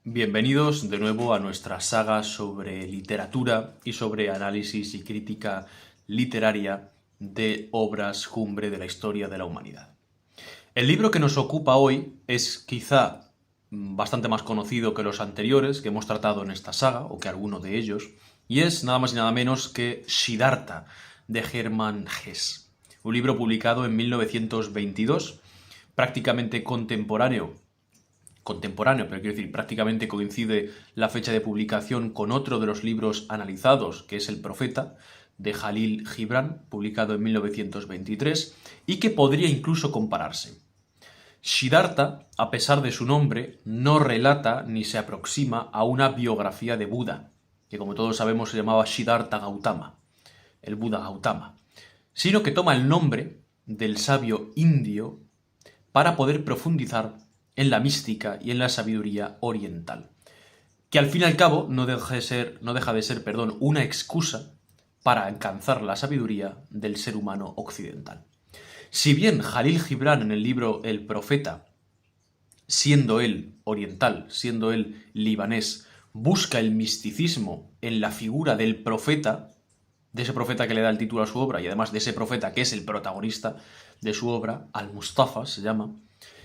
Bienvenidos de nuevo a nuestra saga sobre literatura y sobre análisis y crítica literaria de obras cumbre de la historia de la humanidad. El libro que nos ocupa hoy es quizá bastante más conocido que los anteriores que hemos tratado en esta saga, o que alguno de ellos, y es nada más y nada menos que Siddhartha, de Hermann Hesse. Un libro publicado en 1922, prácticamente contemporáneo, pero quiero decir, prácticamente coincide la fecha de publicación con otro de los libros analizados, que es El Profeta, de Jalil Gibran, publicado en 1923, y que podría incluso compararse. Siddhartha, a pesar de su nombre, no relata ni se aproxima a una biografía de Buda, que como todos sabemos se llamaba Siddhartha Gautama, el Buda Gautama, sino que toma el nombre del sabio indio para poder profundizar en la mística y en la sabiduría oriental, que al fin y al cabo no deja de ser, una excusa para alcanzar la sabiduría del ser humano occidental. Si bien Jalil Gibran en el libro El Profeta, siendo él oriental, siendo él libanés, busca el misticismo en la figura del profeta, de ese profeta que le da el título a su obra y además de ese profeta que es el protagonista de su obra, Al-Mustafa se llama,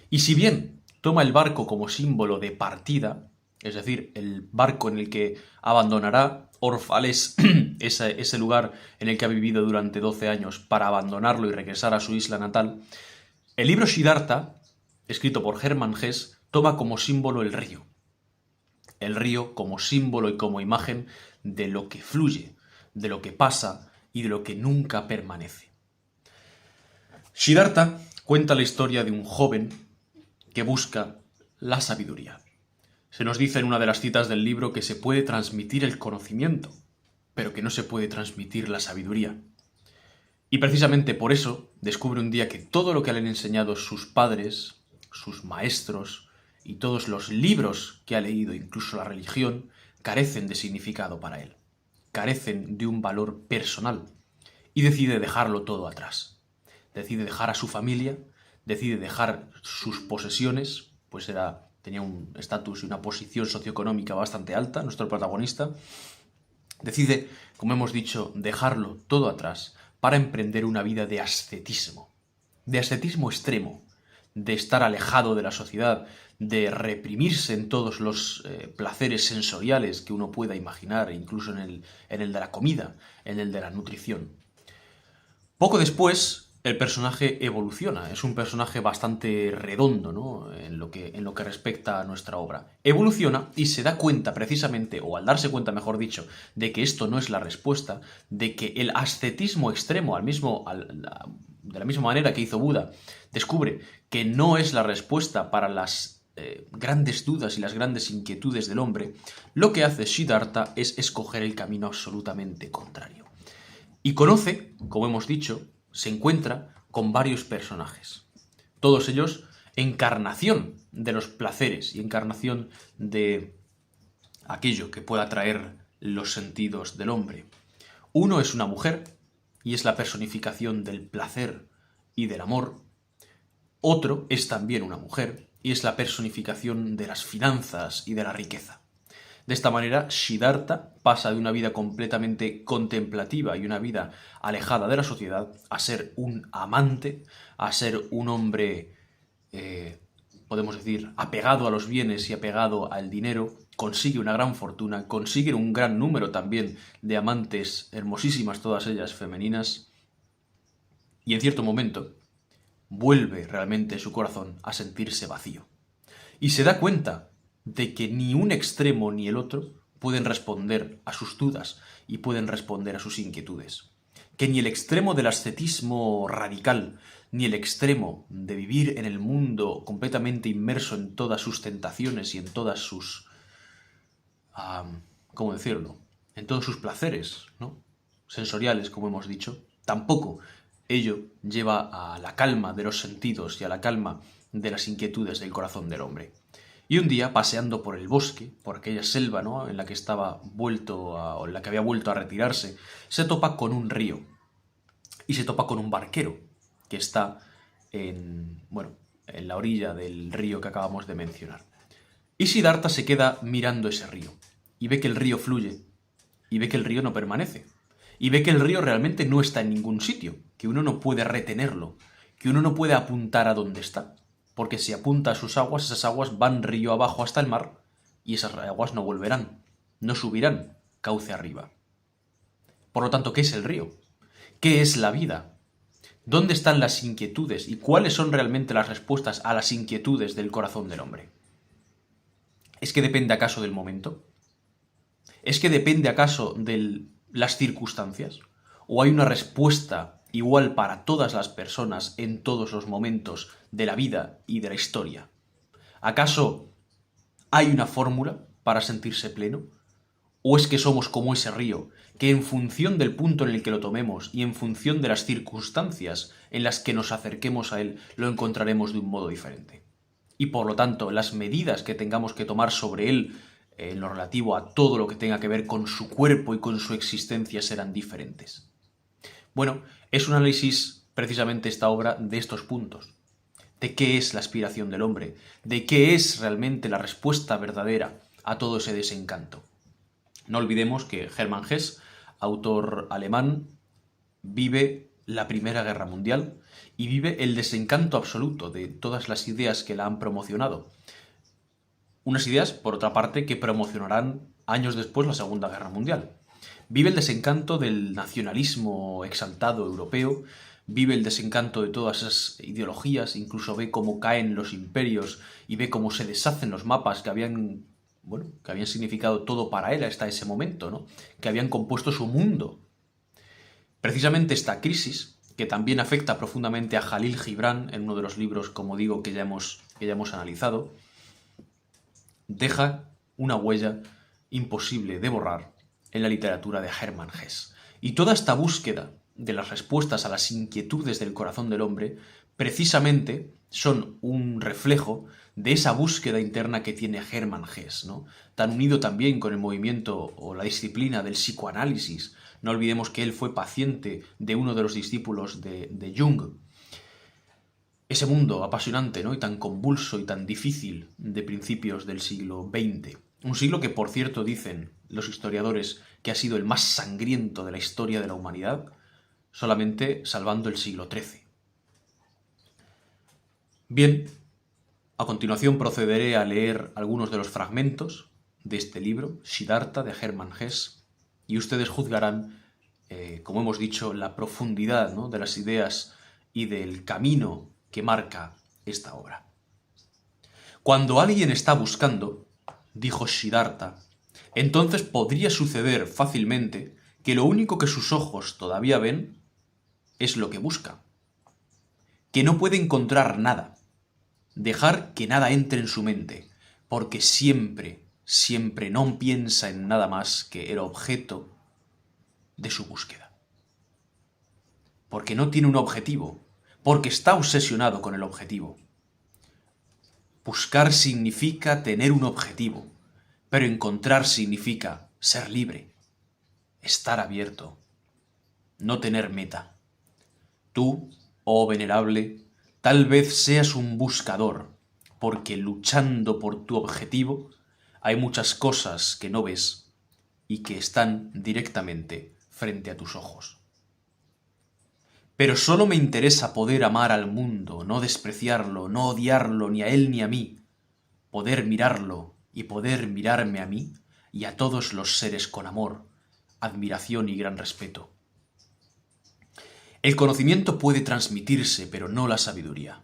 y si bien toma el barco como símbolo de partida, es decir, el barco en el que abandonará Orfales, ese lugar en el que ha vivido durante 12 años, para abandonarlo y regresar a su isla natal, el libro Siddhartha, escrito por Hermann Hesse, toma como símbolo el río. El río como símbolo y como imagen de lo que fluye, de lo que pasa y de lo que nunca permanece. Siddhartha cuenta la historia de un joven que busca la sabiduría. Se nos dice en una de las citas del libro que se puede transmitir el conocimiento, pero que no se puede transmitir la sabiduría. Y precisamente por eso descubre un día que todo lo que le han enseñado sus padres, sus maestros y todos los libros que ha leído, incluso la religión, carecen de significado para él, carecen de un valor personal, y decide dejarlo todo atrás. Decide dejar a su familia, decide dejar sus posesiones, pues tenía un estatus y una posición socioeconómica bastante alta, nuestro protagonista. Decide, como hemos dicho, dejarlo todo atrás para emprender una vida de ascetismo extremo, de estar alejado de la sociedad, de reprimirse en todos los placeres sensoriales que uno pueda imaginar, incluso en el de la comida, en el de la nutrición. Poco después, el personaje evoluciona. Es un personaje bastante redondo, ¿no? En lo que respecta a nuestra obra. Evoluciona y se da cuenta precisamente, o al darse cuenta, mejor dicho, de que esto no es la respuesta, de que el ascetismo extremo, de la misma manera que hizo Buda, descubre que no es la respuesta para las grandes dudas y las grandes inquietudes del hombre. Lo que hace Siddhartha es escoger el camino absolutamente contrario. Y conoce, como hemos dicho, se encuentra con varios personajes. Todos ellos encarnación de los placeres y encarnación de aquello que pueda atraer los sentidos del hombre. Uno es una mujer y es la personificación del placer y del amor. Otro es también una mujer y es la personificación de las finanzas y de la riqueza. De esta manera, Siddhartha pasa de una vida completamente contemplativa y una vida alejada de la sociedad a ser un amante, a ser un hombre, podemos decir, apegado a los bienes y apegado al dinero, consigue una gran fortuna, consigue un gran número también de amantes hermosísimas, todas ellas femeninas, y en cierto momento vuelve realmente su corazón a sentirse vacío. Y se da cuenta de que ni un extremo ni el otro pueden responder a sus dudas y pueden responder a sus inquietudes. Que ni el extremo del ascetismo radical, ni el extremo de vivir en el mundo completamente inmerso en todas sus tentaciones y en todas sus... ¿cómo decirlo? En todos sus placeres, ¿no? Sensoriales, como hemos dicho, tampoco ello lleva a la calma de los sentidos y a la calma de las inquietudes del corazón del hombre. Y un día, paseando por el bosque, por aquella selva, ¿no?, en la que o en la que había vuelto a retirarse, se topa con un río y se topa con un barquero que está en la orilla del río que acabamos de mencionar. Y Siddhartha se queda mirando ese río, y ve que el río fluye, y ve que el río no permanece, y ve que el río realmente no está en ningún sitio, que uno no puede retenerlo, que uno no puede apuntar a dónde está, porque si apunta a sus aguas, esas aguas van río abajo hasta el mar, y esas aguas no volverán, no subirán cauce arriba. Por lo tanto, ¿qué es el río? ¿Qué es la vida? ¿Dónde están las inquietudes y cuáles son realmente las respuestas a las inquietudes del corazón del hombre? ¿Es que depende acaso del momento? ¿Es que depende acaso de las circunstancias? ¿O hay una respuesta igual para todas las personas en todos los momentos de la vida y de la historia? ¿Acaso hay una fórmula para sentirse pleno? ¿O es que somos como ese río, que en función del punto en el que lo tomemos y en función de las circunstancias en las que nos acerquemos a él, lo encontraremos de un modo diferente? Y por lo tanto, las medidas que tengamos que tomar sobre él en lo relativo a todo lo que tenga que ver con su cuerpo y con su existencia serán diferentes. Bueno, es un análisis precisamente esta obra de estos puntos, de qué es la aspiración del hombre, de qué es realmente la respuesta verdadera a todo ese desencanto. No olvidemos que Hermann Hesse, autor alemán, vive la Primera Guerra Mundial y vive el desencanto absoluto de todas las ideas que la han promocionado. Unas ideas, por otra parte, que promocionarán años después la Segunda Guerra Mundial. Vive el desencanto del nacionalismo exaltado europeo, vive el desencanto de todas esas ideologías, incluso ve cómo caen los imperios y ve cómo se deshacen los mapas que habían significado todo para él hasta ese momento, ¿no? Que habían compuesto su mundo. Precisamente esta crisis, que también afecta profundamente a Jalil Gibran en uno de los libros, como digo, que ya hemos analizado, deja una huella imposible de borrar en la literatura de Hermann Hesse. Y toda esta búsqueda de las respuestas a las inquietudes del corazón del hombre, precisamente son un reflejo de esa búsqueda interna que tiene Hermann Hesse, ¿no? Tan unido también con el movimiento o la disciplina del psicoanálisis. No olvidemos que él fue paciente de uno de los discípulos de Jung. Ese mundo apasionante, ¿no? Y tan convulso y tan difícil de principios del siglo XX. Un siglo que, por cierto, dicen los historiadores que ha sido el más sangriento de la historia de la humanidad, solamente salvando el siglo XIII. Bien, a continuación procederé a leer algunos de los fragmentos de este libro, Siddhartha, de Hermann Hesse, y ustedes juzgarán, como hemos dicho, la profundidad, ¿no?, de las ideas y del camino que marca esta obra. Cuando alguien está buscando, dijo Siddhartha, entonces podría suceder fácilmente que lo único que sus ojos todavía ven es lo que busca, que no puede encontrar nada, dejar que nada entre en su mente, porque siempre no piensa en nada más que el objeto de su búsqueda. Porque no tiene un objetivo, porque está obsesionado con el objetivo. Buscar significa tener un objetivo, pero encontrar significa ser libre, estar abierto, no tener meta. Tú, oh venerable, tal vez seas un buscador, porque luchando por tu objetivo hay muchas cosas que no ves y que están directamente frente a tus ojos. Pero solo me interesa poder amar al mundo, no despreciarlo, no odiarlo ni a él ni a mí, poder mirarlo y poder mirarme a mí y a todos los seres con amor, admiración y gran respeto. El conocimiento puede transmitirse, pero no la sabiduría.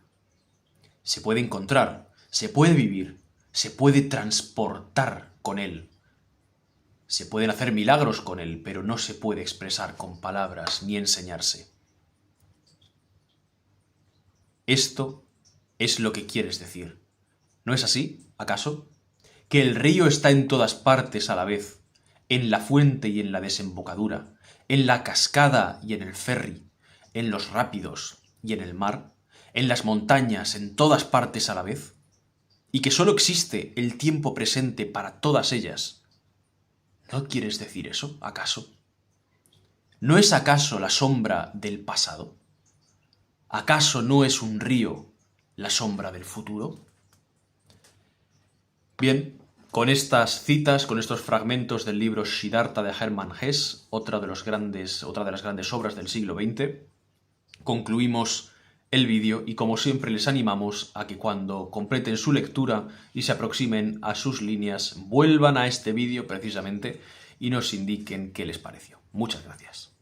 Se puede encontrar, se puede vivir, se puede transportar con él. Se pueden hacer milagros con él, pero no se puede expresar con palabras ni enseñarse. Esto es lo que quieres decir. ¿No es así, acaso? Que el río está en todas partes a la vez, en la fuente y en la desembocadura, en la cascada y en el ferry, en los rápidos y en el mar, en las montañas, en todas partes a la vez, y que sólo existe el tiempo presente para todas ellas. ¿No quieres decir eso, acaso? ¿No es acaso la sombra del pasado? ¿Acaso no es un río la sombra del futuro? Bien, con estas citas, con estos fragmentos del libro Siddhartha de Hermann Hesse, otra de las grandes obras del siglo XX, concluimos el vídeo y como siempre les animamos a que cuando completen su lectura y se aproximen a sus líneas, vuelvan a este vídeo precisamente y nos indiquen qué les pareció. Muchas gracias.